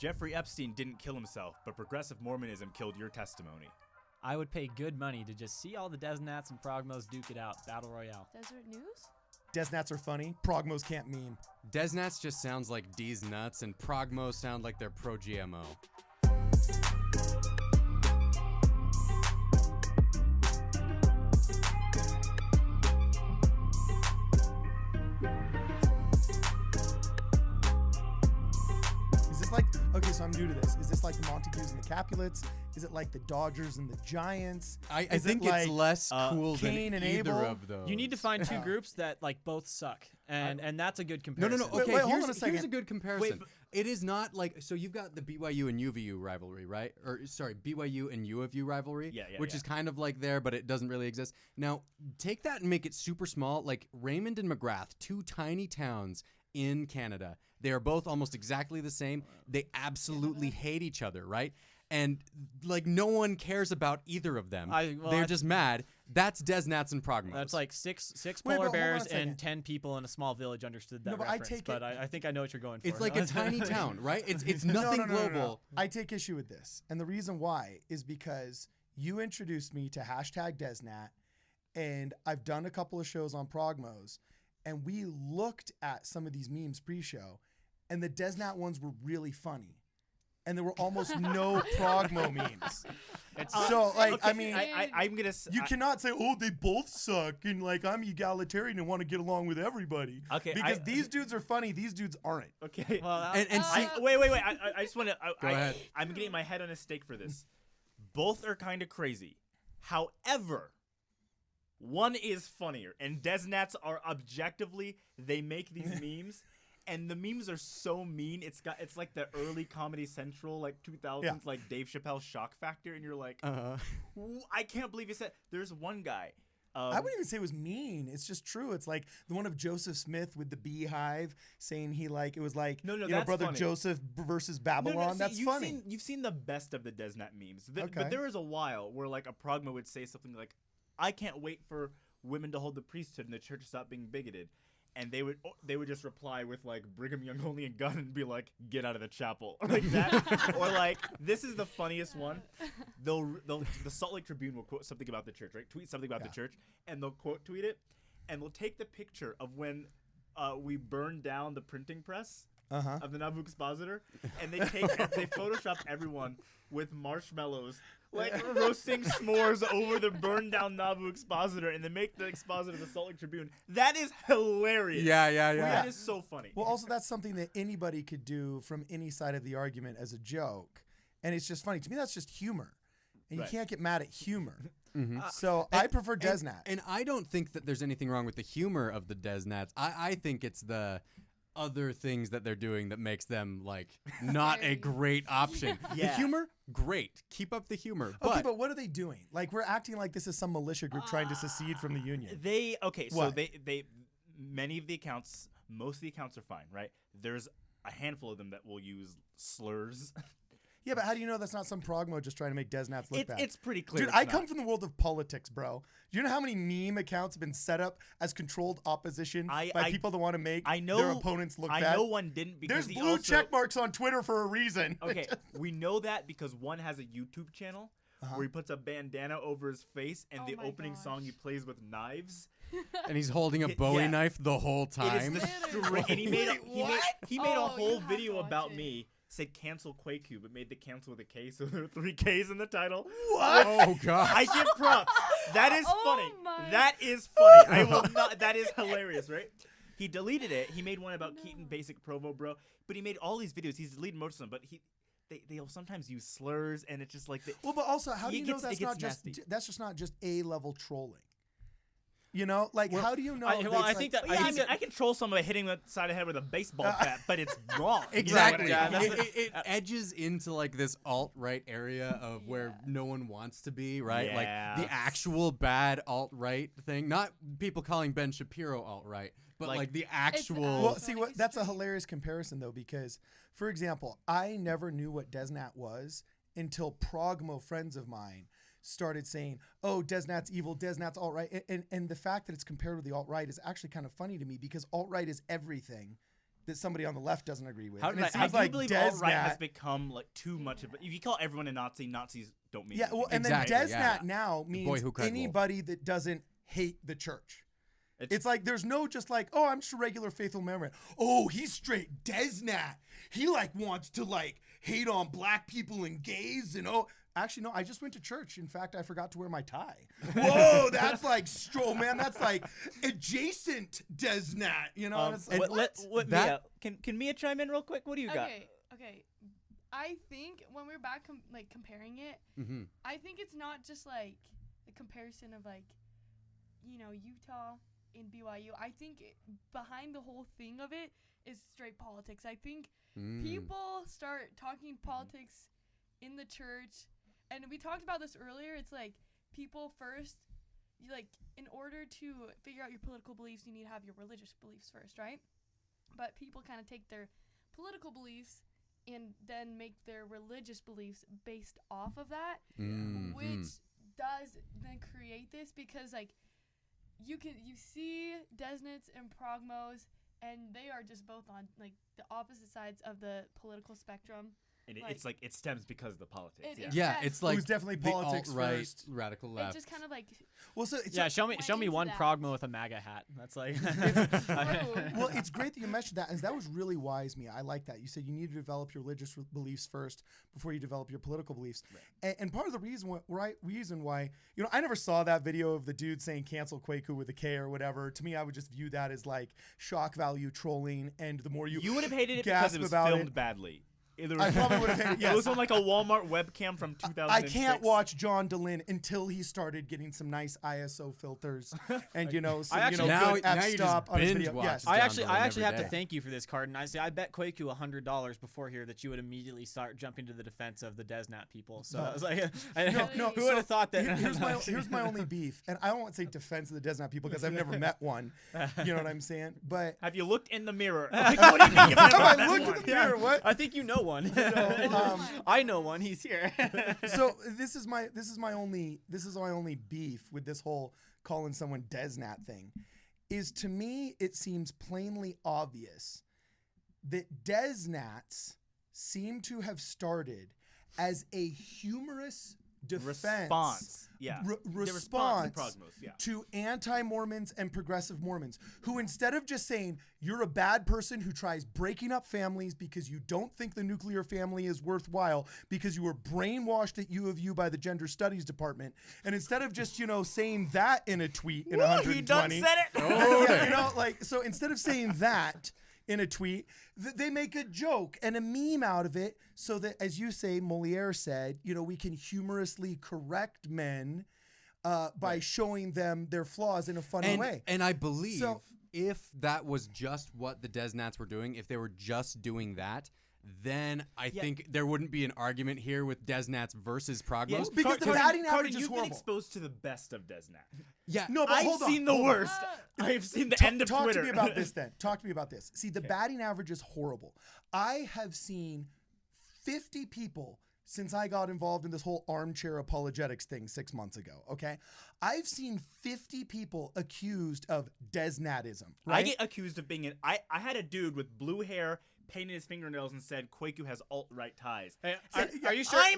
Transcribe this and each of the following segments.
Jeffrey Epstein didn't kill himself, but progressive Mormonism killed your testimony. I would pay good money to just see all the Deznats and Progmos duke it out. Battle Royale. Desert News? Deznats are funny. Progmos can't meme. Deznats just sounds like Deznats, and Progmo sound like they're pro-GMO. Is this like, okay, so I'm new to this. Is this like the Montagues and the Capulets? Is it like the Dodgers and the Giants? I Is think it like, it's less cool Cain than and either Abel? of those. You need to find two groups that like both suck, and that's a good comparison. No. Wait, Okay, hold on a here's second. a good comparison. It is not like, so you've got the BYU and UVU rivalry, right? Or sorry, BYU and U of U rivalry, which is kind of like there, but it doesn't really exist. Now, take that and make it super small, like Raymond and McGrath, two tiny towns in Canada. They are both almost exactly the same. They absolutely hate each other, right? And like no one cares about either of them. They're just mad. That's Deznats and Progmos. That's like six Wait, polar but hold on a bears second. and 10 people in a small village understood that No, but I reference. take but it- I think I know what you're going for. It's like a tiny town, right? It's No, nothing no, no, no, no. global. I take issue with this. And the reason why is because you introduced me to hashtag Deznat, and I've done a couple of shows on Progmos, and we looked at some of these memes pre-show, and the Deznat ones were really funny. And there were almost no Progmo memes. So, like, Okay, I mean, I'm gonna. you cannot say, oh, they both suck, and like, I'm egalitarian and want to get along with everybody. Okay, Because these dudes are funny, these dudes aren't. Okay. Well, And see, Wait. I just want to. Go ahead. I'm getting my head on a stake for this. Both are kind of crazy. However, one is funnier, and Deznats are objectively, they make these memes. And the memes are so mean. It's like the early Comedy Central, like 2000s, like Dave Chappelle's Shock Factor, and you're like, I can't believe he said. There's one guy. I wouldn't even say it was mean. It's just true. It's like the one of Joseph Smith with the beehive saying he like it was like No, you know, that's Brother funny. Joseph versus Babylon. See, That's funny. You've seen the best of the Deznat memes. Okay. But there was a while where like a Progmo would say something like, I can't wait for women to hold the priesthood and the church to stop being bigoted. And they would just reply with like Brigham Young only and gun and be like, get out of the chapel, like that. Or like, this is the funniest one. The Salt Lake Tribune will quote something about the church, right? Tweet something about the church, and they'll quote tweet it, and they'll take the picture of when we burned down the printing press of the Nauvoo Expositor, and they Photoshop everyone with marshmallows. Like roasting s'mores over the burned down Nauvoo Expositor, and they make the Expositor the Salt Lake Tribune. That is hilarious. Yeah. That is so funny. Well, also that's something that anybody could do from any side of the argument as a joke, and it's just funny to me. That's just humor, and you can't get mad at humor. So I prefer Deznat. And I don't think that there's anything wrong with the humor of the Deznats. I think it's the other things that they're doing that makes them like not a great option. Yeah. The humor, great. Keep up the humor. Okay, but what are they doing? Like we're acting like this is some militia group trying to secede from the union. So What? they many of the accounts, most of the accounts are fine, right? There's a handful of them that will use slurs. Yeah, but how do you know that's not some Progmo just trying to make Deznats look bad? It's pretty clear. Dude, it's I not. come from the world of politics, bro. Do you know how many meme accounts have been set up as controlled opposition by people that want to make their opponents look bad? I know one didn't because There's he blue also, check marks on Twitter for a reason. Okay, we know that because one has a YouTube channel where he puts a bandana over his face, and the opening song he plays with knives. And he's holding a Bowie Yeah. knife the whole It time. is the and he made a Oh, whole you have video to watch about it. me. Said cancel Kwaku, but made the cancel with a K, so there are 3 Ks in the title. What? Oh god. I give props. That is Oh funny. my. That is funny. I will not. That is hilarious, right? He deleted it. He made one about Keaton Basic Provo, bro. But he made all these videos. He's deleted most of them, but they'll sometimes use slurs, and it's just like. Well, but also, how do It you know gets- that's it gets not just nasty. that's just not just A-level trolling? You know, like how do you know? I that's think like- that Yeah, I think that I control somebody hitting the side of the head with a baseball bat, but it's wrong. Exactly. You know what I mean? It edges into like this alt-right area of where no one wants to be, right? Yeah. Like the actual bad alt-right thing. Not people calling Ben Shapiro alt-right, but like the actual. Well, see what that's a hilarious comparison though, because for example, I never knew what Deznat was until Progmo friends of mine started saying, oh, Deznat's evil, Deznat's alt-right. And the fact that it's compared with the alt-right is actually kind of funny to me because alt-right is everything that somebody on the left doesn't agree with. How And did it I seems do like believe alt-right Deznat- has become like too much of a, if you call everyone a Nazi, Nazis don't mean Yeah, anything. well, and Exactly, then Deznat yeah. now boy means who cried wolf. anybody that doesn't hate the church. It's- It's like there's no just like, oh, I'm just a regular faithful member. Oh, he's straight Deznat. He like wants to like hate on black people and gays and actually no, I just went to church. In fact, I forgot to wear my tie. Whoa, that's like man. That's like adjacent Deznat. You know, and it's like, what that- Mia, can Mia chime in real quick? What do you got? Okay. I think when we're back comparing it, Mm-hmm. I think it's not just like the comparison of like, Utah and BYU. I think behind the whole thing of it is straight politics. I think people start talking politics in the church, and we talked about this earlier. It's like people first, in order to figure out your political beliefs, you need to have your religious beliefs first, right? But people kind of take their political beliefs and then make their religious beliefs based off of that, which does then create this because you see Deznats and Progmos, and they are just both on the opposite sides of the political spectrum. And it's like it stems because of the politics. It- Yeah, Yes. it's like it was definitely the politics alt-right, first. radical It left. just kind of Well, so it's Yeah, show me into one that. Progmo with a MAGA hat. That's like. well, it's great that you mentioned that, and that was really wise, Mia. I like that. You said you need to develop your religious beliefs first before you develop your political beliefs. Right. And part of the reason why, I never saw that video of the dude saying cancel Kwaku with a K or whatever. To me, I would just view that as like shock value trolling, and the more you would have hated it gasp because it was about filmed it- badly. I probably would have hated it. Yes. It was on like a Walmart webcam from 2006. I can't watch John DeLynn until he started getting some nice ISO filters and some actually- now good you f stop just on his binge video. watch Yes. I John actually DeLynn have every to day. thank you for this, Cardon. I bet Kwaku $100 before here that you would immediately start jumping to the defense of the Deznat people. So No. I was like, No, who so would have thought that? Here's my only beef, and I don't want to say defense of the Deznat people because I've never met one. You know what I'm saying? But Have you looked in the mirror? Like, what do you mean you've never have met I looked one? in the mirror? What? I think you know one. I know one. He's here. So this is my only beef with this whole calling someone Deznat thing, is to me it seems plainly obvious that Deznats seem to have started as a humorous Response. Yeah. The response to Progmos, yeah. to anti-Mormons and progressive Mormons, who instead of just saying you're a bad person who tries breaking up families because you don't think the nuclear family is worthwhile because you were brainwashed at U of U by the gender studies department, and instead of just saying that in a tweet in 120, He done said it. so instead of saying that in a tweet, they make a joke and a meme out of it so that, as you say, Moliere said, we can humorously correct men by showing them their flaws in a funny way. And I believe if that was just what the Deznats were doing, if they were just doing that, then I think there wouldn't be an argument here with Deznats versus Progmos. Yeah, because the batting average is you've been horrible. exposed to the best of Deznat. Yeah. No, but I've hold on, seen the hold on. worst. I've seen the end of Talk Twitter. to me about this then. Talk to me about this. See, the batting average is horrible. I have seen 50 people since I got involved in this whole armchair apologetics thing 6 months ago, okay? I've seen 50 people accused of Deznatism, right? I get accused of being I had a dude with blue hair painted his fingernails and said Kwaku has alt-right ties. Hey, are you sure? I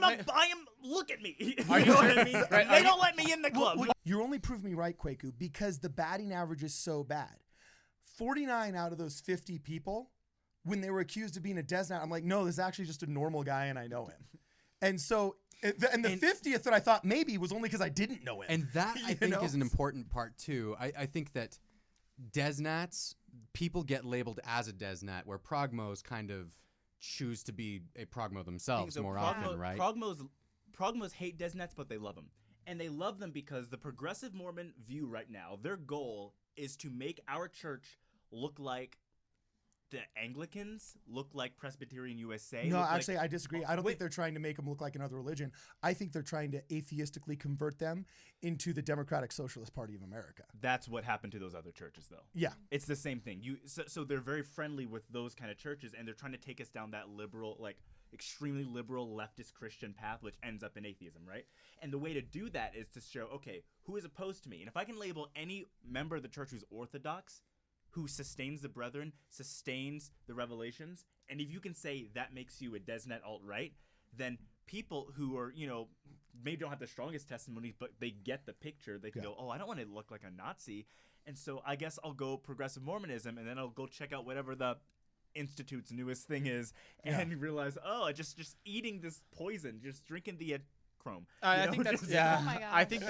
am. Look at me. Are you know sure? what I mean? Right, They don't let me in the club. You're only proving me right, Kwaku, because the batting average is so bad. 49 out of those 50 people, when they were accused of being a Deznat, I'm like, no, this is actually just a normal guy and I know him. And so, and the 50th that I thought maybe was only because I didn't know him. And that, I think, know? is an important part, too. I think that Deznats, people get labeled as a Deznat, where Progmos kind of choose to be a Progmo themselves more often, right? Progmos hate Deznats, but they love them. And they love them because the progressive Mormon view right now, their goal is to make our church look like the Anglicans, look like Presbyterian USA. No, look actually, like, I disagree. I don't think they're trying to make them look like another religion. I think they're trying to atheistically convert them into the Democratic Socialist Party of America. That's what happened to those other churches, though. Yeah. It's the same thing. So they're very friendly with those kind of churches, and they're trying to take us down that liberal, like extremely liberal leftist Christian path, which ends up in atheism, right? And the way to do that is to show, okay, who is opposed to me? And if I can label any member of the church who's orthodox, who sustains the brethren, sustains the revelations, and if you can say that makes you a Deznat alt-right, then people who are, maybe don't have the strongest testimonies, but they get the picture. They can go, oh, I don't want to look like a Nazi. And so I guess I'll go progressive Mormonism, and then I'll go check out whatever the Institute's newest thing is, and realize, oh, just eating this poison, just drinking the chrome. I think that's Oh my gosh. I think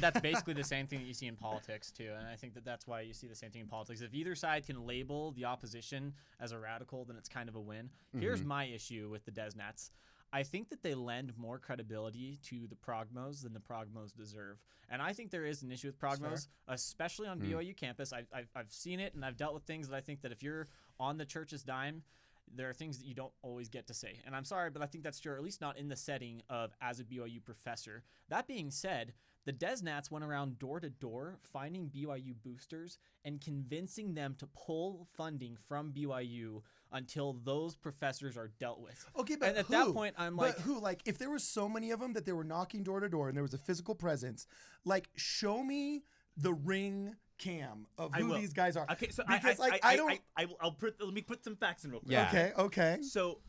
that's basically the same thing that you see in politics too, and I think that's why you see the same thing in politics. If either side can label the opposition as a radical, then it's kind of a win. Here's my issue with the Deznats. I think that they lend more credibility to the Progmos than the Progmos deserve. And I think there is an issue with Progmos, especially on BYU campus. I've seen it, and I've dealt with things that I think that if you're on the church's dime, there are things that you don't always get to say. And I'm sorry, but I think that's true, or at least not in the setting of as a BYU professor. That being said, the Deznats went around door to door finding BYU boosters and convincing them to pull funding from BYU until those professors are dealt with. Okay, but and at that point, I'm like, who? Like, if there were so many of them that they were knocking door to door and there was a physical presence, like, show me the ring cam of who these guys are. Okay, so because, let me put some facts in real quick. Yeah. Okay. So,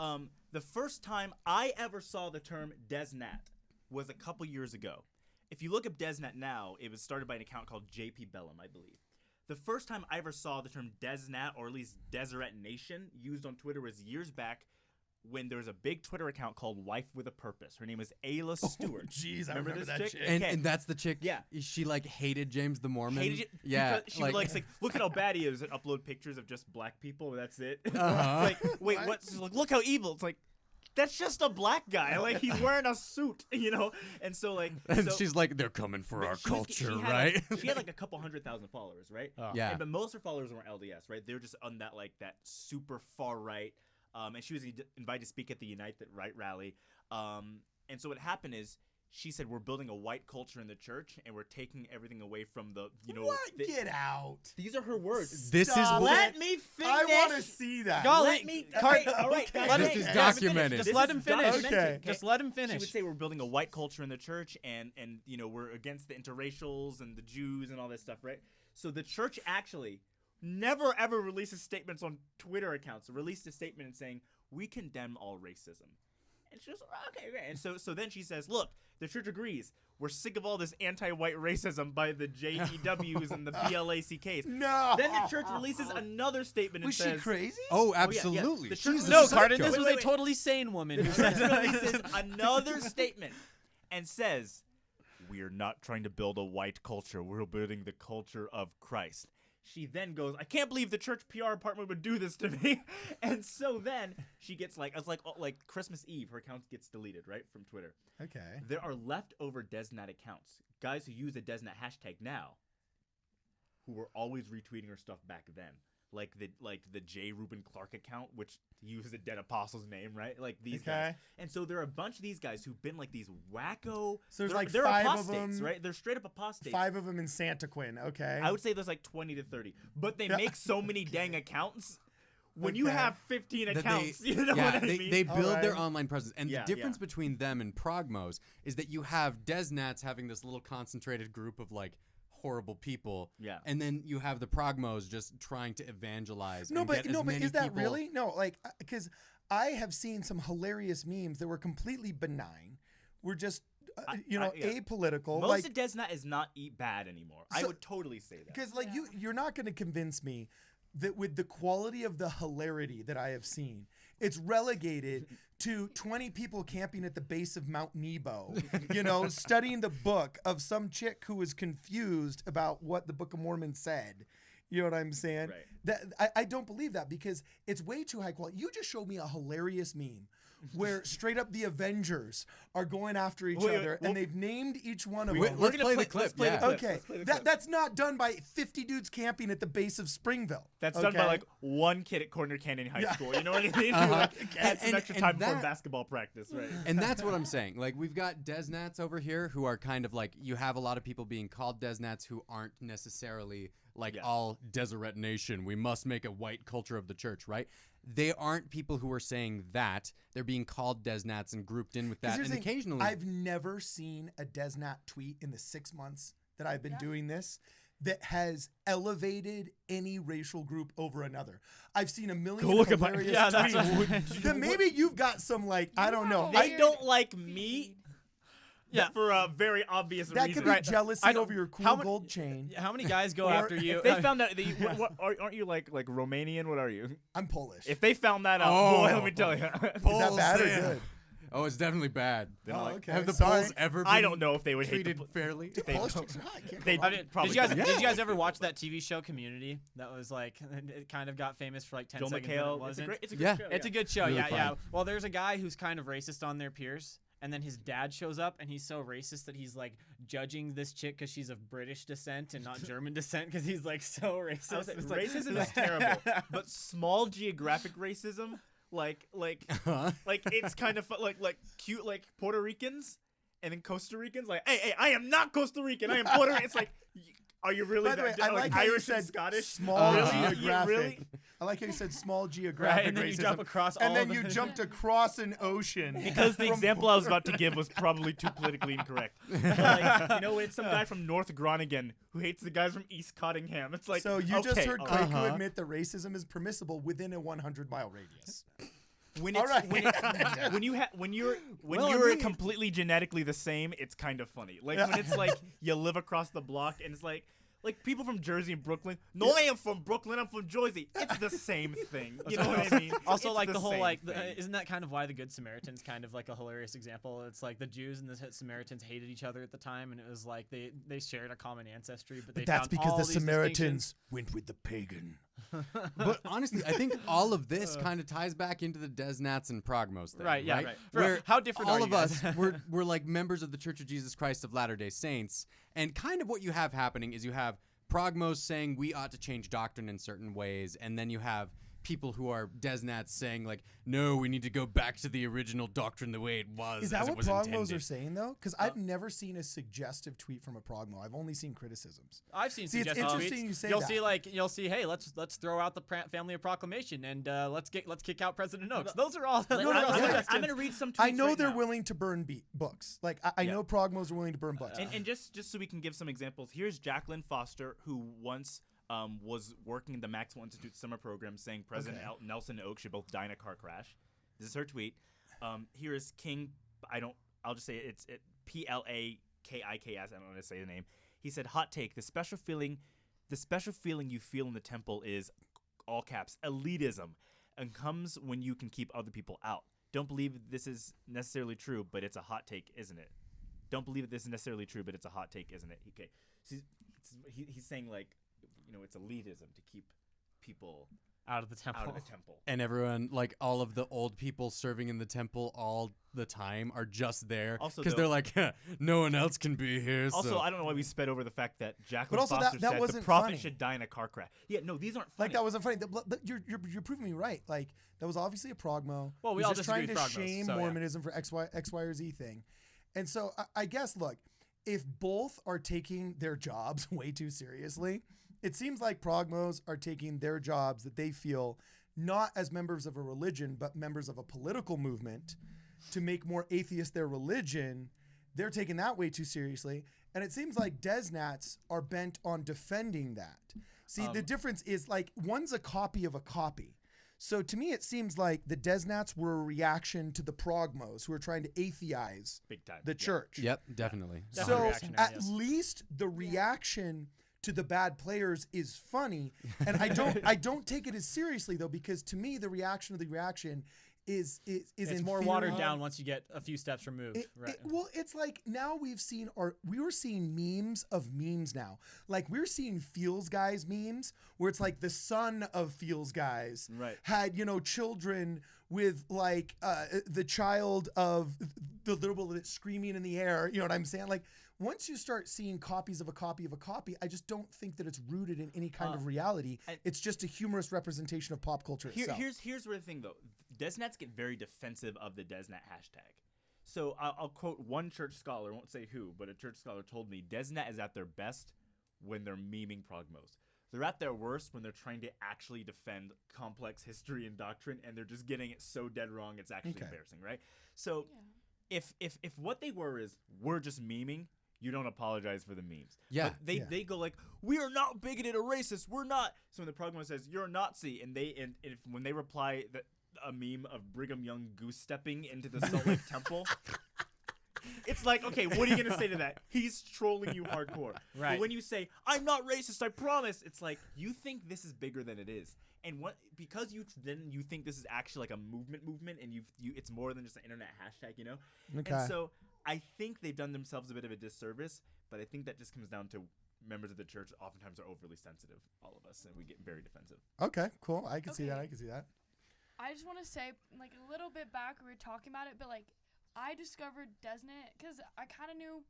the first time I ever saw the term Deznat was a couple years ago. If you look up Deznat now, it was started by an account called JP Bellum, I believe. The first time I ever saw the term Deznat, or at least Deseret Nation, used on Twitter was years back when there was a big Twitter account called Wife with a Purpose. Her name was Ayla Stewart. Jeez, I remember remember this that chick? chick. And that's the chick. Yeah. She like hated James the Mormon. Because she would like, look at how bad he is, and upload pictures of just black people. That's it. Uh-huh. It's like, wait, what? She's like, look how evil. It's like, that's just a black guy. Like, he's wearing a suit, And so, like, And she's like, they're coming for our culture, right? She had like a couple 100,000 followers, right? Oh. Yeah. But most of her followers weren't LDS, right? They were just on that that super far right. And she was invited to speak at the Unite the Right rally. And so what happened is, she said, we're building a white culture in the church, and we're taking everything away from the, What? Get out. These are her words. This is Stop what. Let me finish. I want to see that. Y'all, Let me. All right. Okay. Let This me- is let me finish. documented. Just This let is him finish. documented, Okay. Just let him She finish. would say we're building a white culture in the church, and we're against the interracials and the Jews and all this stuff, right? So the church actually never ever releases statements on Twitter accounts. Released a statement and saying we condemn all racism. And she was okay, great. And so then she says, look, the church agrees. We're sick of all this anti-white racism by the JEWs and the BLACKs. No. Then the church releases another statement and Was she says, crazy? Oh, yeah. absolutely. The church She's a No, releases- Cardon, psycho. this was Wait, a wait. totally sane woman who The said church releases another statement and says, we are not trying to build a white culture. We're building the culture of Christ. She then goes, I can't believe the church PR department would do this to me. And so then she gets it's like Christmas Eve, her account gets deleted, right, from Twitter. Okay. There are leftover Deznat accounts, guys who use the Deznat hashtag now, who were always retweeting her stuff back then. Like the J. Reuben Clark account, which uses the Dead Apostle's name, right? Like these guys. And so there are a bunch of these guys who've been like these wacko. So there's they're 5 of apostates, them. right? They're straight up apostates. 5 of them in Santa Quinn. Okay. I would say there's like 20 to 30, but they make so many dang accounts. When you Okay. have 15 that accounts, they, you know yeah, what I they, mean? they build their Alright. online presence. And Yeah, the difference yeah. between them and Progmos is that you have Deznats having this little concentrated group of like horrible people. Yeah. And then you have the Progmos just trying to evangelize. No, and but get as many is that people- really? No, like, because I have seen some hilarious memes that were completely benign. We're just, yeah. apolitical. Most like, of Deznat is not bad anymore. I So- would totally say that. because like Yeah. you're not going to convince me that with the quality of the hilarity that I have seen, it's relegated to 20 people camping at the base of Mount Nebo, studying the book of some chick who was confused about what the Book of Mormon said. You know what I'm saying? Right. That I don't believe that because it's way too high quality. You just showed me a hilarious meme where straight up the Avengers are going after each Wait, other well- and they've named each one of Wait, them. let's gonna play the play- clip. let's play the yeah. clip. Okay, Let's play the clip. that's not done by 50 dudes camping at the base of Springville. That's done by okay? like one kid at Corner Canyon High Yeah. School. You know what I mean? Uh-huh. Like, had some And- extra and time before that- basketball practice, right? And that's what I'm saying. Like, we've got Deznats over here who are kind of like, you have a lot of people being called Deznats who aren't necessarily like Yeah. all Deseret Nation. We must make a white culture of the church, right? They aren't people who are saying that. They're being called Deznats and grouped in with 'Cause that. here's And the thing, occasionally, I've never seen a Deznat tweet in the 6 months that I've been Yeah. doing this that has elevated any racial group over another. I've seen a million Go look at my- hilarious Yeah, that's tweets. Then maybe you've got some like I don't know. They don't like me. Yeah. For a very obvious That reason. could be jealousy I don't- over your cool how many- gold chain. How many guys go Or after you? If they found out that you, aren't you like Romanian? What are you? I'm Polish. If they found that out, Oh. boy, let me tell you. Is that bad or Sam. good? Oh, it's definitely bad. They don't like- okay. Have the Sorry. Poles ever been I don't know if they would hate treated the, fairly? they- Polish chicks are hot. I can't they- go wrong. probably did don't. you guys ever watch that TV show Community? That was like it kind of got famous for like 10 Joel seconds. And it McHale. wasn't. It's a good Yeah. show. It's a good show. Really Yeah, yeah. fun. Well, there's a guy who's kind of racist on their peers. And then his dad shows up, and he's so racist that he's like judging this chick because she's of British descent and not German descent because he's like so racist. It's like- Racism is terrible, but small geographic racism, like Huh? it's kind of like cute, like Puerto Ricans and then Costa Ricans. Like, hey, I am not Costa Rican. I am Puerto Rican. It's like, are you really By the way, that, I like how you Irish said and Scottish? small Uh-huh. geographic. Really? I like how you said small geographic and then you racism. jump across and all then of you the- jumped across an ocean. Because the from example I was about to give was probably too politically incorrect. But like, you know, it's some guy from North Groningen who hates the guys from East Cottingham. It's like, So you just okay, heard all Kwaku right. admit that racism is permissible within a 100-mile radius. When All it's right. when you're Well, I you're mean- completely genetically the same, it's kind of funny. Like Yeah. when it's like you live across the block and it's like people from Jersey and Brooklyn. No, I am from Brooklyn. I'm from Jersey. It's the same thing. You know what I mean? Also, It's like the whole same like, thing. isn't that kind of why the Good Samaritans kind of like a hilarious example? It's like the Jews and the Samaritans hated each other at the time, and it was like they shared a common ancestry, but they But that's found because all the these Samaritans went with the pagan. But honestly, I think all of this kind of ties back into the Deznats and Progmos thing. Right, yeah, right. right. Where How different all are you of guys? us we're like members of the Church of Jesus Christ of Latter-day Saints, and kind of what you have happening is you have Progmos saying we ought to change doctrine in certain ways, and then you have people who are Deznats saying like, no, we need to go back to the original doctrine the way it was. Is that as it what was Progmos intended. are saying, though? Because I've never seen a suggestive tweet from a Progmo. I've only seen criticisms. I've seen See, it's suggested interesting tweets. you say you'll that. see you'll see, hey, let's throw out the family of proclamation and let's kick out President Oaks. Those are all. Like, those are all I'm suggestions. gonna read some tweets I know right they're now. willing to burn books. Like, I Yeah. know Progmos are willing to burn books. And just so we can give some examples, here's Jacqueline Foster, who once was working in the Maxwell Institute summer program, saying President Nelson and Oaks should both die in a car crash. This is her tweet. Here is King. I'll just say it's Plakis. I don't want to say the name. He said, "Hot take: the special feeling you feel in the temple is, all caps, elitism, and comes when you can keep other people out. Don't believe this is necessarily true, but it's a hot take, isn't it? Don't believe this is necessarily true, but it's a hot take, isn't it?" Okay, so he's saying like, you know, it's elitism to keep people out of the temple. out of the temple. And everyone, like all of the old people serving in the temple all the time, are just there Also, because though- they're like, no one else can be here. Also, so. I don't know why we sped over the fact that Jacqueline also Foster that said the wasn't prophet funny. should die in a car crash. Yeah, no, these aren't funny. Like, that wasn't funny. You're proving me right. Like, that was obviously a Progmo. Well, we who's all just disagree trying with to Progmos, shame so, yeah. Mormonism for X, Y, or Z thing. And so I guess, look, if both are taking their jobs way too seriously, it seems like Progmos are taking their jobs that they feel not as members of a religion, but members of a political movement to make more atheist their religion. They're taking that way too seriously. And it seems like Deznats are bent on defending that. See, the difference is like one's a copy of a copy. So to me, it seems like the Deznats were a reaction to the Progmos who are trying to atheize big time. the church. Yep, definitely. Definitely So reactionary, at yes. least the reaction to the bad players is funny, and I don't take it as seriously though, because to me the reaction of the reaction is It's more inferior. watered down once you get a few steps removed. Right. Well, it's like now we were seeing memes of memes now. Like we're seeing Feels Guys memes where it's like the son of Feels Guys Right. had, children with like the child of the little bit screaming in the air. You know what I'm saying? Like once you start seeing copies of a copy of a copy, I just don't think that it's rooted in any kind of reality. It's just a humorous representation of pop culture itself. Here's where the thing though. Deznats get very defensive of the Deznat hashtag. So I'll quote one church scholar, won't say who, but a church scholar told me Deznat is at their best when they're memeing Progmos. They're at their worst when they're trying to actually defend complex history and doctrine, and they're just getting it so dead wrong it's actually embarrassing, right? So if what they were is we're just memeing, you don't apologize for the memes. Yeah. But they go like, we are not bigoted or racist. We're not. So when the Progmo says you're a Nazi, and when they reply that a meme of Brigham Young goose stepping into the Salt Lake Temple. It's like, okay, what are you gonna say to that? He's trolling you hardcore. Right. But when you say, I'm not racist, I promise, it's like you think this is bigger than it is. And because you think this is actually like a movement, and you it's more than just an internet hashtag, you know? Okay. And so I think they've done themselves a bit of a disservice, but I think that just comes down to members of the church oftentimes are overly sensitive, all of us, and we get very defensive. Okay, cool. I can see that. Okay. I can see that. I just want to say, like, a little bit back, we were talking about it, but, like, I discovered Deznat because I kind of knew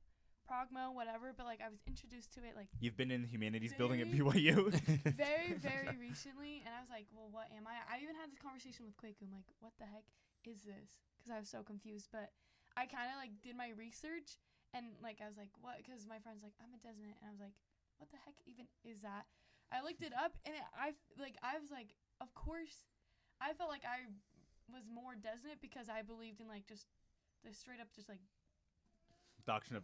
Progmo, whatever, but, like, I was introduced to it, like... You've been in the humanities building at BYU? very, very recently, and I was like, well, what am I? I even had this conversation with Kwaku. I'm like, what the heck is this? Because I was so confused, but I kind of, like, did my research, and, like, I was like, what? Because my friend's like, I'm a Deznat, and I was like, what the heck even is that? I looked it up, and I was like, of course, I felt like I was more Deznat because I believed in, like, just the straight up just like doctrine of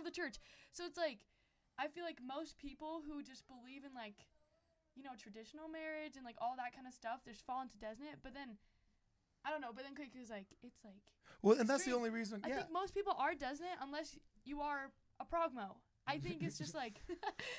the church. So it's like I feel like most people who just believe in, like, you know, traditional marriage and like all that kind of stuff, they just fall into Deznat. But then I don't know. But then Kwaku's like, it's like, well, and that's the only reason. I think most people are Deznat unless you are a Progmo. I think it's just like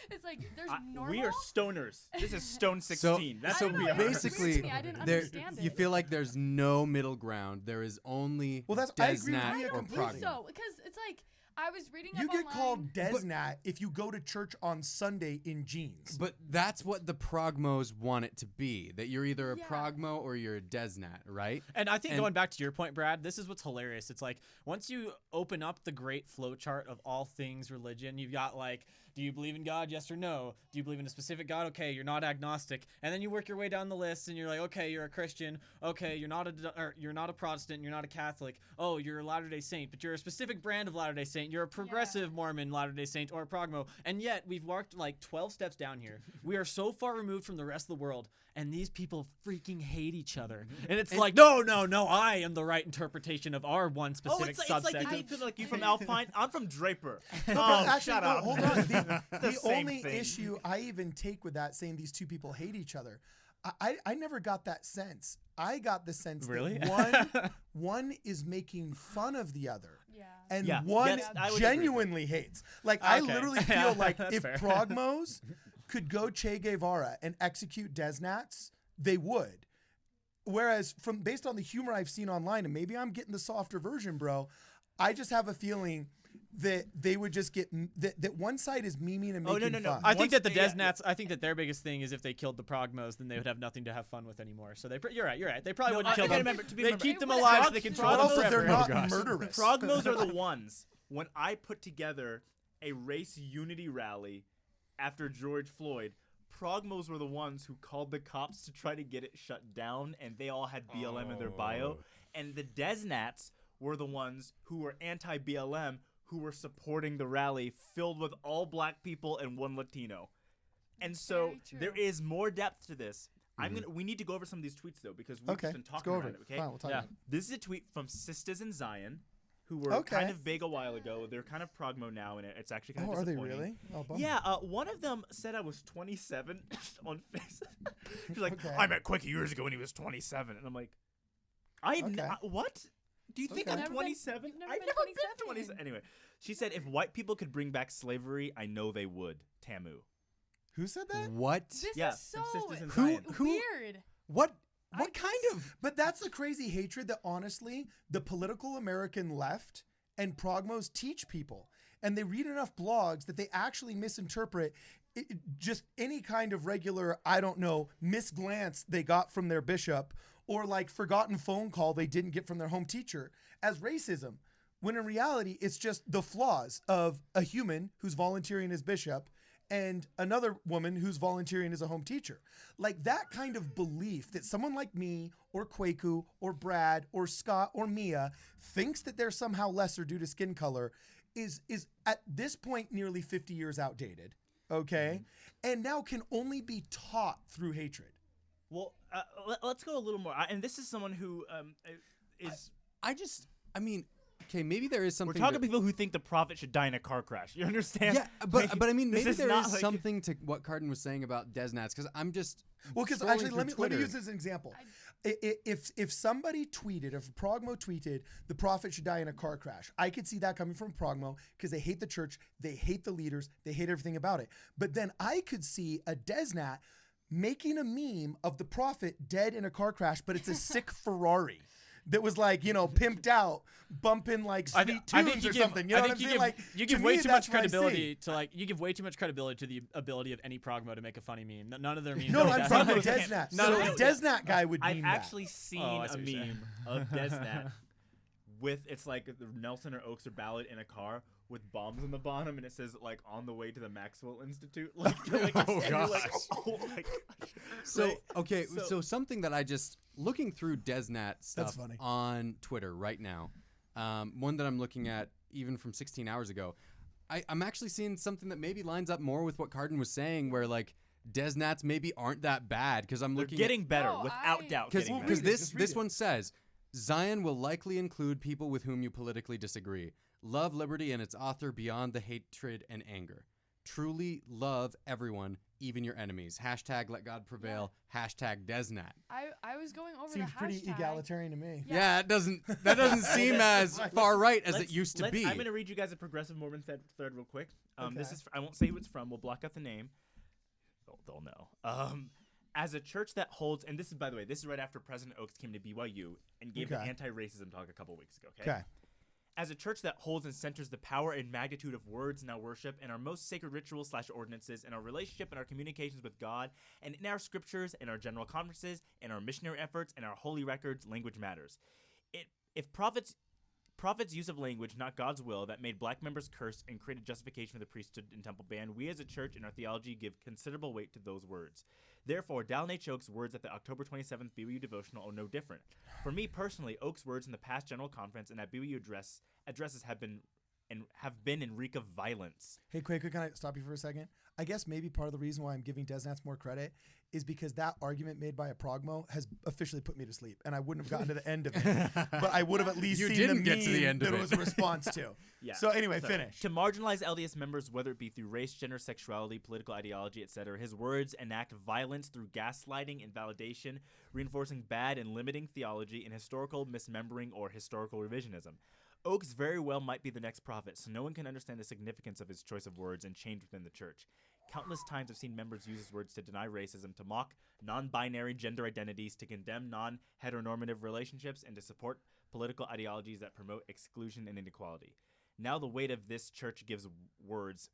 it's like there's normal. We are stoners. This is Stone 16. That's what we are. Basically, I didn't understand you it. feel like there's no middle ground. There is only I agree with Deznat Mia or completely. Progmo. So because it's like I was reading You up get online. called Deznat if you go to church on Sunday in jeans. But that's what the Progmos want it to be. That you're either a Yeah. Progmo or you're a Deznat, right? And I think going back to your point, Brad, this is what's hilarious. It's like once you open up the great flowchart of all things religion, you've got like, do you believe in God? Yes or no? Do you believe in a specific God? Okay, you're not agnostic. And then you work your way down the list, and you're like, okay, you're a Christian. Okay, you're not a Protestant. You're not a Catholic. Oh, you're a Latter-day Saint, but you're a specific brand of Latter-day Saint. You're a progressive Mormon Latter-day Saint or a Progmo. And yet we've walked like 12 steps down here. We are so far removed from the rest of the world, and these people freaking hate each other. And it's like, no, I am the right interpretation of our one specific subset. It's like, like you from Alpine. I'm from Draper. Actually, shut no, up. hold on. The same only thing. issue I even take with that, saying these two people hate each other, I never got that sense. I got the sense that one is making fun of the other. Yeah. And Yeah. one Yes, I would genuinely hates. Like, I Okay. literally feel like That's if fair. Progmos could go Che Guevara and execute Deznats, they would. Whereas based on the humor I've seen online, and maybe I'm getting the softer version, bro, I just have a feeling that they would just get that one side is memeing and making no. fun. I think that the Yeah. Deznats, I think that their biggest thing is if they killed the Progmos, then they would have nothing to have fun with anymore. So you're right. They probably wouldn't kill them. They keep them alive so they control But them also, they're forever. not Oh, gosh. murderous. Progmos are the ones when I put together a race unity rally after George Floyd. Progmos were the ones who called the cops to try to get it shut down, and they all had BLM in their bio. And the Deznats were the ones who were anti-BLM, who were supporting the rally filled with all black people and one Latino. And so Very true. there is more depth to this. We need to go over some of these tweets though, because we've Okay, just been let's talking go over about it. it. Okay, Fine, we'll talk Yeah. about it. this is a tweet from Sisters in Zion, who were Okay. kind of big a while ago. They're kind of Progmo now, and it's actually kind Oh, of are they disappointing. really? Oh, bummer. Yeah, one of them said I was 27 on Facebook. She's like, Okay. I met Quickie years ago when he was 27. And I'm like, Okay. what? Do you think Okay. I'm Never been- 27? you've never I've been never been 27. 27. Anyway, she said if white people could bring back slavery, I know they would. Tamu. Who said that? What? This Yeah, is so from Sisters in Who- Zion. who- weird. What I kind of? But that's the crazy hatred that honestly the political American left and Progmos teach people. And they read enough blogs that they actually misinterpret just any kind of regular, I don't know, misglance they got from their bishop or like forgotten phone call they didn't get from their home teacher as racism. When in reality, it's just the flaws of a human who's volunteering as bishop and another woman who's volunteering as a home teacher. Like that kind of belief that someone like me or Kwaku or Brad or Scott or Mia thinks that they're somehow lesser due to skin color is at this point nearly 50 years outdated, okay? And now can only be taught through hatred. Well, let's go a little more. And this is someone who is... I mean, okay, maybe there is We're something. talking people who think the prophet should die in a car crash. You understand? Yeah, but I mean, this maybe there not is like- something to what Cardon was saying about Deznats, because I'm just Because scrolling actually, through let me Twitter. use this as an example. If somebody tweeted, if Progmo tweeted, the prophet should die in a car crash, I could see that coming from Progmo because they hate the church, they hate the leaders, they hate everything about it. But then I could see a Deznat making a meme of the prophet dead in a car crash, but it's a sick Ferrari that was like, you know, pimped out, bumping like sweet tunes or something. You know what I'm saying? Like, you to give way me, too much that's what I see. credibility to like you give way too much credibility to the ability of any Progmo to make a funny meme. None of their memes. No, are I'm that talking funny. about Deznat. No, So no, a no. Deznat guy would I've meme actually that. seen Oh, I a see what you're meme of Deznat with it's like the Nelson or Oaks or Ballad in a car with bombs on the bottom, and it says like on the way to the Maxwell Institute. Like, like Oh, and you're like, gosh. oh my gosh. So Like, okay, so- so something that I just looking through Deznat stuff funny. on Twitter right now, one that I'm looking at even from 16 hours ago, I'm actually seeing something that maybe lines up more with what Cardon was saying, where like Deznats maybe aren't that bad because I'm they're looking getting better No, without I- doubt. because Getting Read it, better. just read this it. one says Zion will likely include people with whom you politically disagree. Love liberty and its author beyond the hatred and anger. Truly love everyone, even your enemies. Hashtag let God prevail. Hashtag Deznat. I was going over Seems the pretty hashtag. egalitarian to me. Yeah. Yeah, that doesn't seem as far right as it used to be. I'm going to read you guys a progressive Mormon thread real quick. This Okay. is I won't say who it's from. We'll block out the name. They'll know. As a church that holds, and this is, by the way, this is right after President Oaks came to BYU and gave an Okay. anti-racism talk a couple weeks ago. Okay. As a church that holds and centers the power and magnitude of words in our worship and our most sacred rituals / ordinances, in our relationship and our communications with God, and in our scriptures, in our general conferences, in our missionary efforts, and our holy records, language matters. If prophets' use of language, not God's will, that made black members curse and created justification for the priesthood and temple ban, we as a church in our theology give considerable weight to those words. Therefore, Dallin H. Oaks' words at the October 27th BYU devotional are no different. For me personally, Oaks' words in the past general conference and at BYU addresses have been in reek of violence. Hey, Kwaku, can I stop you for a second? I guess maybe part of the reason why I'm giving Deznats more credit is because that argument made by a Progmo has officially put me to sleep, and I wouldn't have gotten to the end of it. But I would have at least You seen didn't the get to the meme end of that it. it was a response to. Yeah. So anyway, finish. To marginalize LDS members, whether it be through race, gender, sexuality, political ideology, etc., his words enact violence through gaslighting and validation, reinforcing bad and limiting theology and historical misremembering or historical revisionism. Oaks very well might be the next prophet, so no one can understand the significance of his choice of words and change within the church. Countless times I've seen members use his words to deny racism, to mock non-binary gender identities, to condemn non-heteronormative relationships, and to support political ideologies that promote exclusion and inequality. Now the weight that this church gives words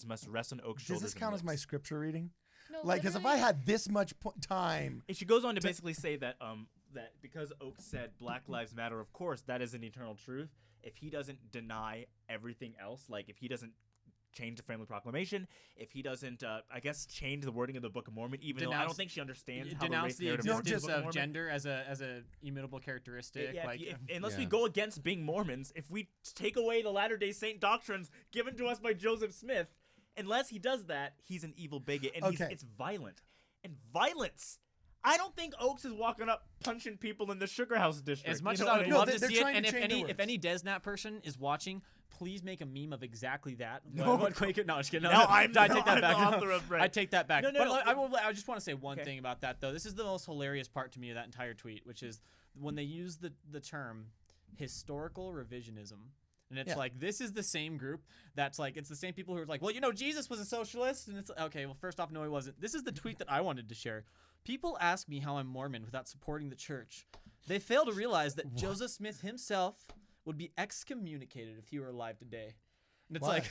must rest on Oaks' Does shoulders. this and count as my lips. scripture reading? No, Like, because if I literally- had this much time, She goes on to basically say that that because Oaks said Black Lives Matter, of course, that is an eternal truth. If he doesn't deny everything else, like if he doesn't change the Family Proclamation, if he doesn't, I guess, change the wording of the Book of Mormon, even though I don't think she understands how denounce the the race narrative works in existence the Book of Mormon. gender as a immutable characteristic. Yeah, like unless Yeah. we go against being Mormons, if we take away the Latter-day Saint doctrines given to us by Joseph Smith, unless he does that, he's an evil bigot, and Okay. it's violent. And violence. I don't think Oaks is walking up punching people in the Sugar House district. as much you as know I what would mean? love No, to they're see it, trying to and if change the any words. Deznat person is watching, please make a meme of exactly that. No. What Quaker? No, just kidding. No, I'm I no, take that I'm back. the author of Brett. I take that back. No, no, but no. I just want to say one Okay. thing about that though. This is the most hilarious part to me of that entire tweet, which is when they use the term historical revisionism. And it's Yeah. like, this is the same group that's like, it's the same people who are like, well, you know, Jesus was a socialist. And it's okay, well, first off, no, he wasn't. This is the tweet that I wanted to share. People ask me how I'm Mormon without supporting the church. They fail to realize that Joseph Smith himself would be excommunicated if he were alive today. And it's Why?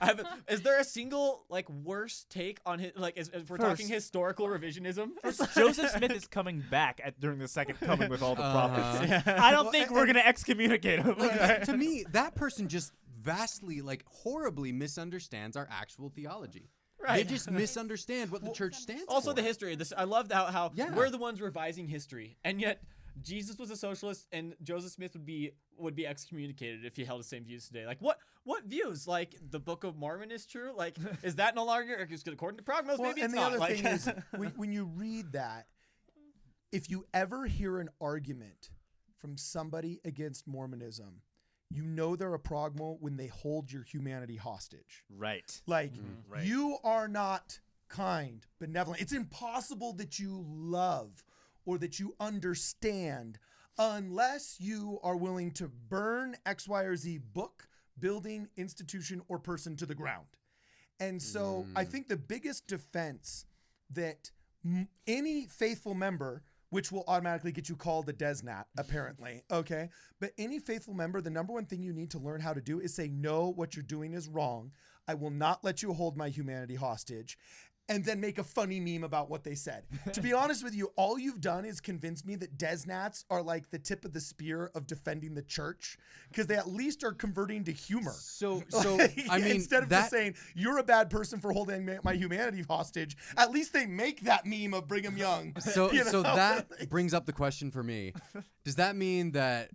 like, is there a single like worse take on his like? If we're talking historical revisionism, it's like- Joseph Smith is coming back during the second coming with all the prophets. Yeah. I don't think we're going to excommunicate him. Like, to me, that person just vastly, like, horribly misunderstands our actual theology. Right. They just misunderstand what the church stands Also, for. the history. This I love how Yeah. we're the ones revising history, and yet Jesus was a socialist, and Joseph Smith would be excommunicated if he held the same views today. Like what views? Like the Book of Mormon is true? Like is that no longer? According to Progmos, well, maybe and it's the not. other Like, thing is, when you read that, if you ever hear an argument from somebody against Mormonism, you know they're a progmo when they hold your humanity hostage. Right. Like, Right. you are not kind, benevolent. It's impossible that you love or that you understand unless you are willing to burn X, Y, or Z book, building, institution, or person to the ground. And so I think the biggest defense that any faithful member, which will automatically get you called a Deznat, apparently, okay? But any faithful member, the number one thing you need to learn how to do is say, no, what you're doing is wrong. I will not let you hold my humanity hostage. And then make a funny meme about what they said. To be honest with you, all you've done is convince me that Deznats are like the tip of the spear of defending the church, because they at least are converting to humor. So Like, I mean, instead of just saying you're a bad person for holding my humanity hostage, at least they make that meme of Brigham Young. So you know? so that brings up the question for me. Does that mean that,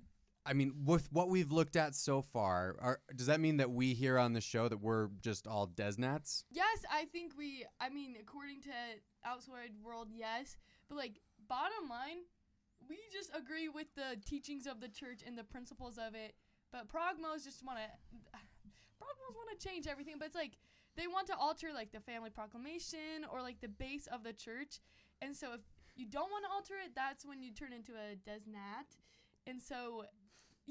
I mean, with what we've looked at so far, does that mean that we here on the show that we're just all Deznats? Yes, I think according to outside world, yes. But like, bottom line, we just agree with the teachings of the church and the principles of it. But progmos want to change everything. But it's like, they want to alter like the family proclamation or like the base of the church. And so if you don't want to alter it, that's when you turn into a Deznat. And so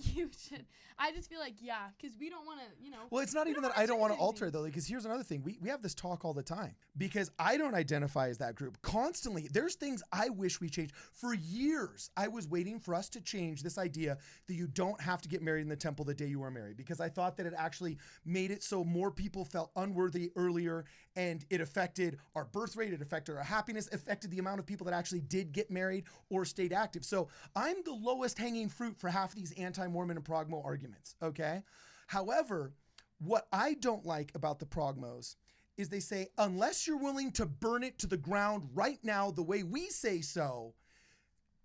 you should. I just feel like, yeah, because we don't want to, Well, it's not even that I don't want to alter it, though, because here's another thing. We have this talk all the time because I don't identify as that group. Constantly, there's things I wish we changed. For years, I was waiting for us to change this idea that you don't have to get married in the temple the day you are married, because I thought that it actually made it so more people felt unworthy earlier, and it affected our birth rate, it affected our happiness, affected the amount of people that actually did get married or stayed active. So I'm the lowest hanging fruit for half of these anti-Mormon and progmo arguments, okay? However, what I don't like about the progmos is they say, unless you're willing to burn it to the ground right now the way we say so,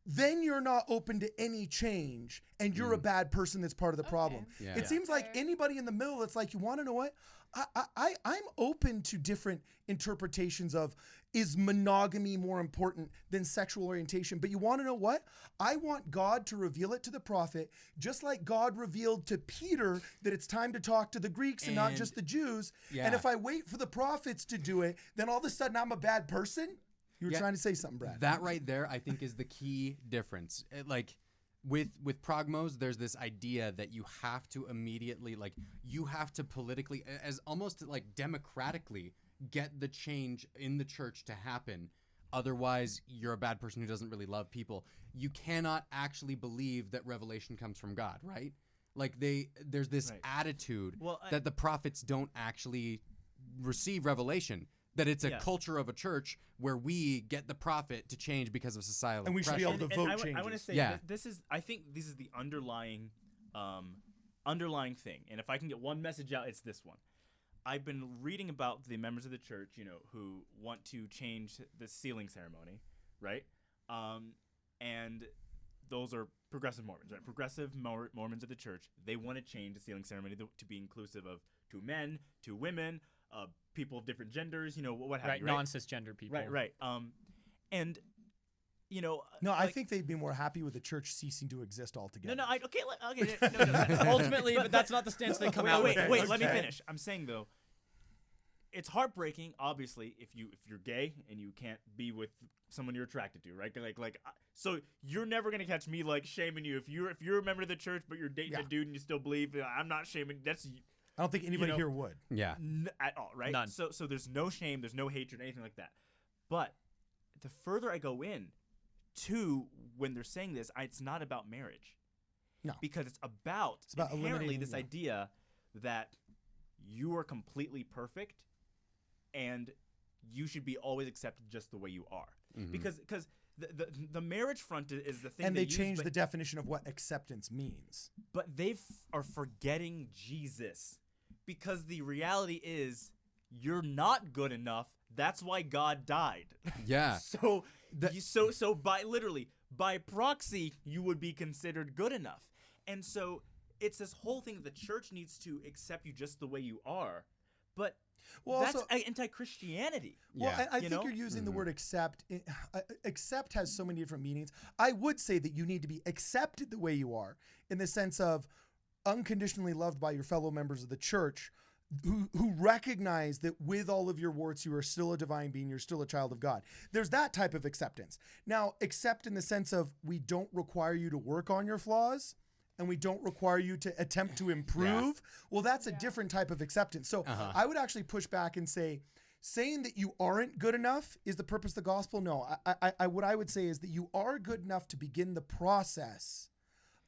then you're not open to any change, and you're a bad person that's part of the problem. Yeah. It seems like anybody in the middle that's like, you want to know what? I'm open to different interpretations of, is monogamy more important than sexual orientation? But you want to know what? I want God to reveal it to the prophet, just like God revealed to Peter that it's time to talk to the Greeks and not just the Jews. Yeah. And if I wait for the prophets to do it, then all of a sudden I'm a bad person? You were trying to say something, Brad. That right there, I think, is the key difference. Like, with progmos, there's this idea that you have to immediately, like, you have to politically, as almost like democratically, get the change in the church to happen. Otherwise, you're a bad person who doesn't really love people. You cannot actually believe that revelation comes from God, right? Like, there's this attitude that the prophets don't actually receive revelation. That it's a culture of a church where we get the prophet to change because of societal and we should be able to vote changes. I want to say I think this is the underlying thing. And if I can get one message out, it's this one. I've been reading about the members of the church, who want to change the sealing ceremony, right? And those are progressive Mormons, right? Progressive Mormons of the church. They want to change the sealing ceremony to be inclusive of 2 men, 2 women, people of different genders, what have you, right? Non-cisgender people. Right. And, No, like, I think they'd be more happy with the church ceasing to exist altogether. No, Ultimately, but that's not the stance they come out with. Wait, let me finish. I'm saying, though, it's heartbreaking, obviously, if you're gay and you can't be with someone you're attracted to, right? So you're never gonna catch me like shaming you if you're a member of the church but you're dating a dude and you still believe. I'm not shaming. I don't think anybody here would. Yeah. At all, right? None. So there's no shame, there's no hatred, anything like that. But the further I go in to when they're saying this, it's not about marriage. No. Because it's about inherently eliminating this idea that you are completely perfect and you should be always accepted just the way you are. Mm-hmm. Because the marriage front is the thing. And they changed the definition of what acceptance means. But are forgetting Jesus. Because the reality is, you're not good enough. That's why God died. Yeah. So by proxy, you would be considered good enough. And so it's this whole thing that the church needs to accept you just the way you are. But Well, That's also, anti-Christianity. well, Yeah. I think you're using the word accept. Accept has so many different meanings. I would say that you need to be accepted the way you are, in the sense of unconditionally loved by your fellow members of the church, who recognize that with all of your warts, you are still a divine being, you're still a child of God. There's that type of acceptance. Now, accept in the sense of we don't require you to work on your flaws and we don't require you to attempt to improve. Well, that's a different type of acceptance. So I would actually push back and say, saying that you aren't good enough is the purpose of the gospel. No, what I would say is that you are good enough to begin the process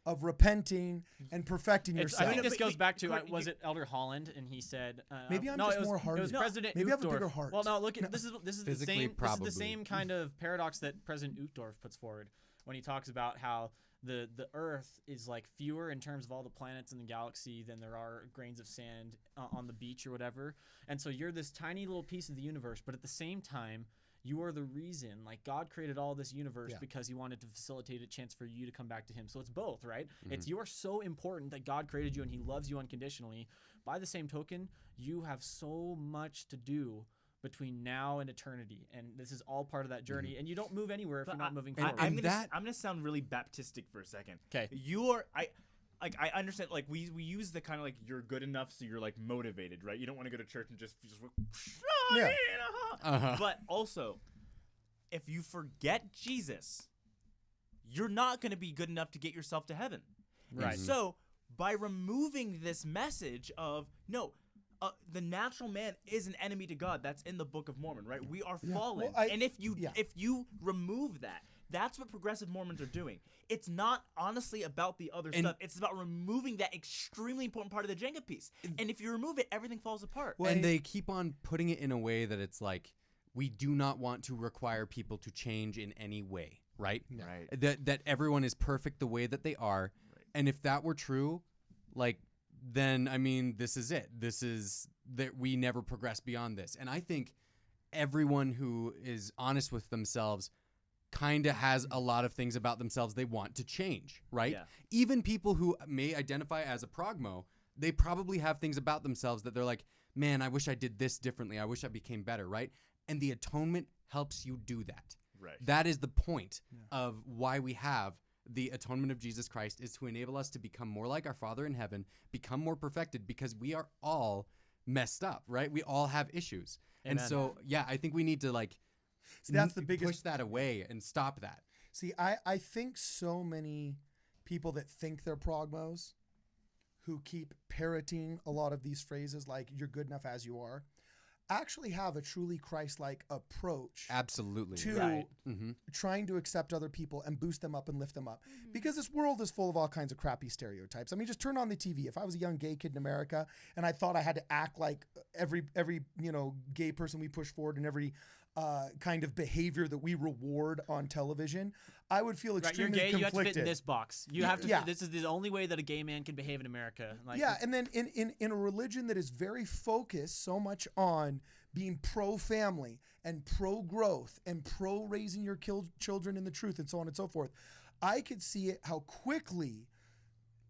of repenting and perfecting yourself. I think this goes back to, was it Elder Holland? And he said, maybe I'm no, just it was, more hard. It was President maybe I Uchtdorf. have a bigger heart. Well, no, look, this is the same. This is the probably. same kind of paradox that President Uchtdorf puts forward when he talks about how the Earth is like fewer in terms of all the planets in the galaxy than there are grains of sand on the beach or whatever. And so you're this tiny little piece of the universe, but at the same time, you are the reason. Like, God created all this universe because he wanted to facilitate a chance for you to come back to him. So it's both, right? It's, you are so important that God created you and he loves you unconditionally. By the same token, you have so much to do between now and eternity, and this is all part of that journey. And you don't move anywhere if you're not moving forward. I'm gonna sound really Baptistic for a second. Okay. I understand, like, we use the kind of like, you're good enough so you're like motivated, right? You don't want to go to church and just But also, if you forget Jesus, you're not going to be good enough to get yourself to heaven. Right. So by removing this message of the natural man is an enemy to God, that's in the Book of Mormon, right? We are fallen. Well, and if you remove that, that's what progressive Mormons are doing. It's not honestly about the other stuff. It's about removing that extremely important part of the Jenga piece. And if you remove it, everything falls apart. And they keep on putting it in a way that it's like, we do not want to require people to change in any way, right? Right. That everyone is perfect the way that they are. Right. And if that were true, like, then, I mean, this is it. This is that we never progress beyond this. And I think everyone who is honest with themselves kind of has a lot of things about themselves they want to change, right? Yeah. Even people who may identify as a progmo, they probably have things about themselves that they're like, man, I wish I did this differently. I wish I became better, right? And the atonement helps you do that. Right. That is the point of why we have the atonement of Jesus Christ, is to enable us to become more like our Father in heaven, become more perfected, because we are all messed up, right? We all have issues. Amen. And so, I think we need to that's the biggest, push that away and stop that. See, I think so many people that think they're progmos, who keep parroting a lot of these phrases like, you're good enough as you are, actually have a truly Christ-like approach Absolutely. to trying to accept other people and boost them up and lift them up. Because this world is full of all kinds of crappy stereotypes. I mean, just turn on the TV. If I was a young gay kid in America and I thought I had to act like every gay person we push forward and every kind of behavior that we reward on television, I would feel extremely you're gay, conflicted. you have to fit in this box. You have to. This is the only way that a gay man can behave in America. Like, and then in a religion that is very focused so much on being pro-family and pro-growth and pro-raising your children in the truth and so on and so forth, I could see it how quickly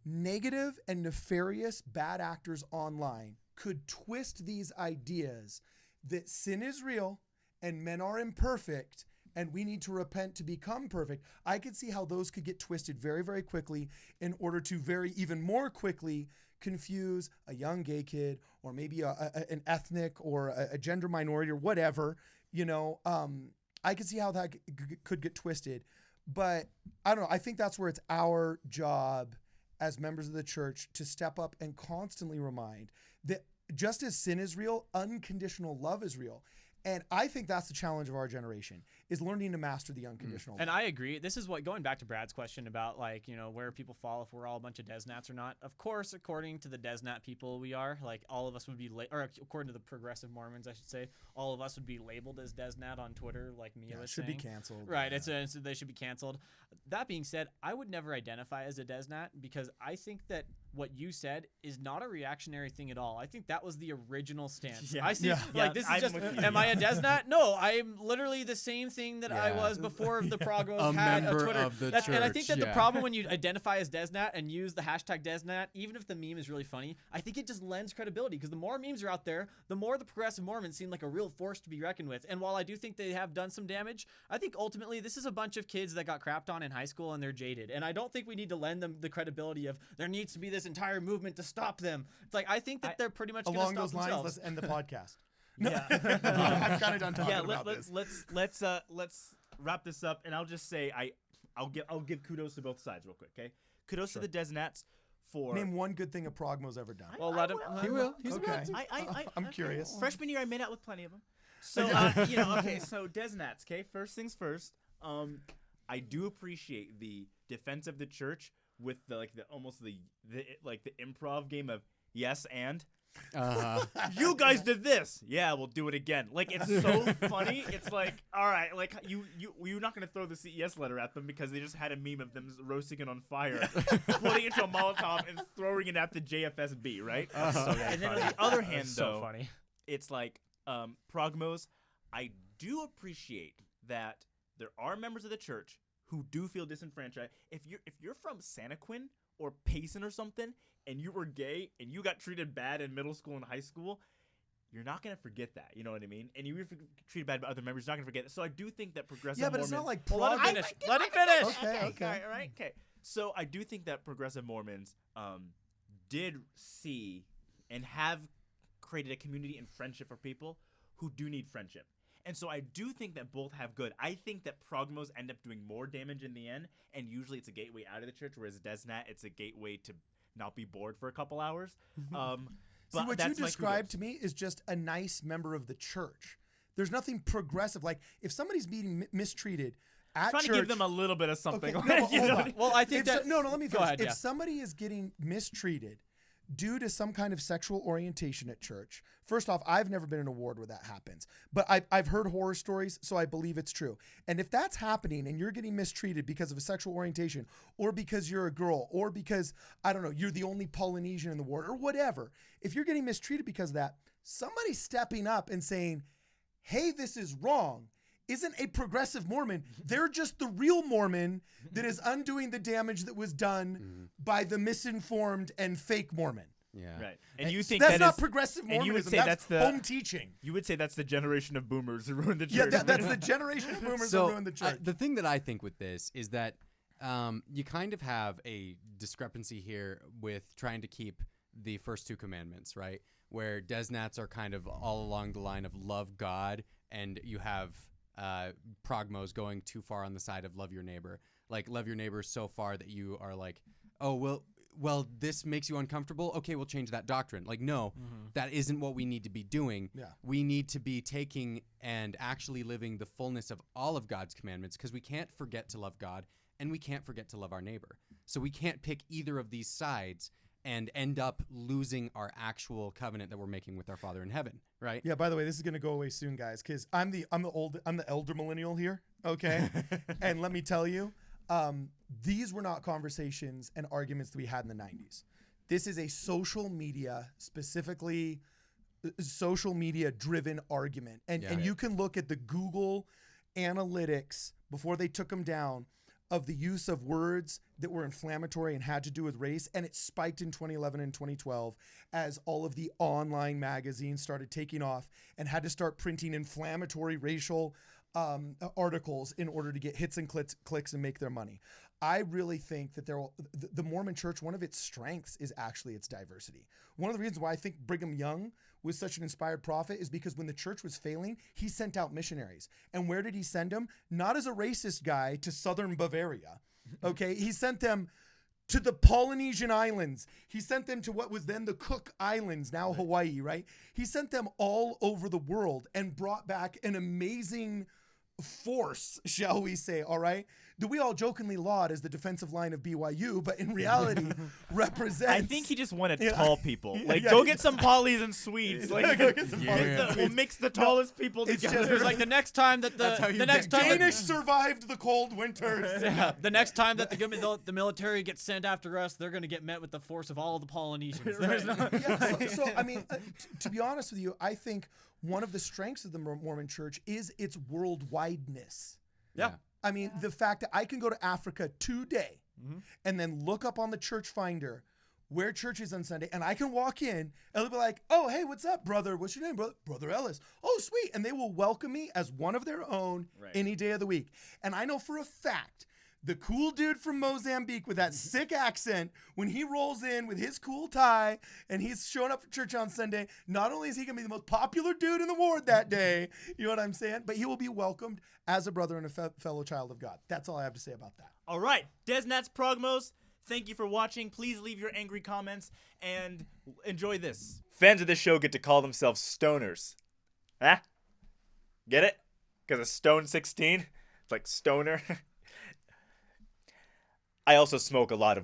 negative and nefarious bad actors online could twist these ideas that sin is real and men are imperfect and we need to repent to become perfect. I could see how those could get twisted very, very quickly in order to even more quickly confuse a young gay kid or maybe an ethnic or a gender minority or whatever. I could see how that could get twisted. But I don't know. I think that's where it's our job as members of the church to step up and constantly remind that just as sin is real, unconditional love is real. And I think that's the challenge of our generation, is learning to master the unconditional. And I agree. This is going back to Brad's question about where people fall if we're all a bunch of Deznats or not. Of course, according to the Deznat people, we are. Like, all of us would be, or according to the progressive Mormons, I should say, all of us would be labeled as Deznat on Twitter, like Mia was saying. Should be canceled. Right. So they should be canceled. That being said, I would never identify as a Deznat because I think that what you said is not a reactionary thing at all. I think that was the original stance. I see, this is just, am I a Deznat? No, I'm literally the same thing that I was before the Progmos A had a member Twitter. of the And I think church, that the yeah. problem when you identify as Deznat and use the hashtag Deznat, even if the meme is really funny, I think it just lends credibility because the more memes are out there, the more the progressive Mormons seem like a real force to be reckoned with. And while I do think they have done some damage, I think ultimately this is a bunch of kids that got crapped on in high school and they're jaded. And I don't think we need to lend them the credibility of there needs to be this entire movement to stop them. It's like I think that they're pretty much going to Along stop those lines, themselves. let's end the podcast. Yeah. I'm kind of done talking Yeah, about this. let's wrap this up, and I'll just say I'll give kudos to both sides real quick, okay? Kudos to the Deznats for Name one good thing a Progmo's ever done. Well, let him. He will. He's Okay. I'm okay. curious. Freshman year, I made out with plenty of them. So okay. So Deznats, okay. First things first. I do appreciate the defense of the church with the improv game of yes and. You guys did this. Yeah, we'll do it again. Like, it's so funny. It's like, all right, like you're not gonna throw the CES letter at them because they just had a meme of them roasting it on fire, putting it into a Molotov and throwing it at the JFSB, right? And then on the other hand, though, funny. it's like Progmos. I do appreciate that there are members of the church who do feel disenfranchised. If you're from Santaquin or Payson or something, and you were gay and you got treated bad in middle school and high school, you're not gonna forget that. You know what I mean? And you were treated bad by other members, you're not gonna forget that. So I do think that progressive Yeah, but Mormons. it's not like Let him Prog- finish. Let him finish. Okay. All right. Okay. So I do think that progressive Mormons did see and have created a community and friendship for people who do need friendship. And so I do think that both have good. I think that Progmos end up doing more damage in the end, and usually it's a gateway out of the church, whereas Deznat, it's a gateway to not be bored for a couple hours. See, what you described to me is just a nice member of the church. There's nothing progressive. Like, if somebody's being mistreated at trying church, to give them a little bit of something. Okay, no, but hold on. Well, I think If that. no, let me Go finish. ahead, If yeah. somebody is getting mistreated due to some kind of sexual orientation at church, first off, I've never been in a ward where that happens, but I've heard horror stories, so I believe it's true. And if that's happening and you're getting mistreated because of a sexual orientation, or because you're a girl, or because, I don't know, you're the only Polynesian in the ward, or whatever, if you're getting mistreated because of that, somebody stepping up and saying, hey, this is wrong, isn't a progressive Mormon. They're just the real Mormon that is undoing the damage that was done by the misinformed and fake Mormon. Yeah. Right. And you think That's that not is, progressive and Mormonism. you would say that's that's the home teaching. You would say that's the generation of boomers who ruined the Yeah, church. that's the generation of boomers So that ruined the church. the thing that I think with this is that you kind of have a discrepancy here with trying to keep the first two commandments, right? Where Deznats are kind of all along the line of love God, and you have Progmos going too far on the side of love your neighbor. Like, love your neighbor so far that you are like, oh, well, this makes you uncomfortable. Okay, we'll change that doctrine. Like, no, that isn't what we need to be doing. Yeah. We need to be taking and actually living the fullness of all of God's commandments, because we can't forget to love God and we can't forget to love our neighbor. So we can't pick either of these sides and end up losing our actual covenant that we're making with our Father in heaven, right? Yeah, by the way, this is gonna go away soon, guys, because I'm the elder millennial here, okay? And let me tell you, these were not conversations and arguments that we had in the 90s. This is a social media, specifically social media driven argument. And you can look at the Google analytics before they took them down of the use of words that were inflammatory and had to do with race. And it spiked in 2011 and 2012 as all of the online magazines started taking off and had to start printing inflammatory racial articles in order to get hits and clicks and make their money. I really think that the Mormon Church, one of its strengths is actually its diversity. One of the reasons why I think Brigham Young was such an inspired prophet is because when the church was failing, he sent out missionaries. And where did he send them? Not as a racist guy to southern Bavaria. Okay, he sent them to the Polynesian Islands. He sent them to what was then the Cook Islands, now Hawaii, right? He sent them all over the world and brought back an amazing force, shall we say, all right, that we all jokingly laud as the defensive line of BYU, but in reality represents. I think he just wanted tall people. Like, Yeah, go yeah. get some Polys and Swedes. Like, Go get some we'll mix the tallest people it's together. just- It was like the next time that the next time that- Danish survived the cold winters. Yeah, the next time that the military gets sent after us, they're going to get met with the force of all of the Polynesians. There's no, Yeah, so I mean, to be honest with you, I think one of the strengths of the Mormon Church is its worldwideness. Yeah. I mean, the fact that I can go to Africa today and then look up on the church finder where church is on Sunday, and I can walk in and they'll be like, "Oh, hey, what's up, brother? What's your name, brother? Brother Ellis. Oh, sweet." And they will welcome me as one of their own any day of the week. And I know for a fact the cool dude from Mozambique with that sick accent, when he rolls in with his cool tie and he's showing up for church on Sunday, not only is he going to be the most popular dude in the ward that day, you know what I'm saying? But he will be welcomed as a brother and a fellow child of God. That's all I have to say about that. All right, Deznats, Progmos, thank you for watching. Please leave your angry comments and enjoy this. Fans of this show get to call themselves stoners. Huh? Get it? Because of Stone 16? It's like stoner. I also smoke a lot of weed.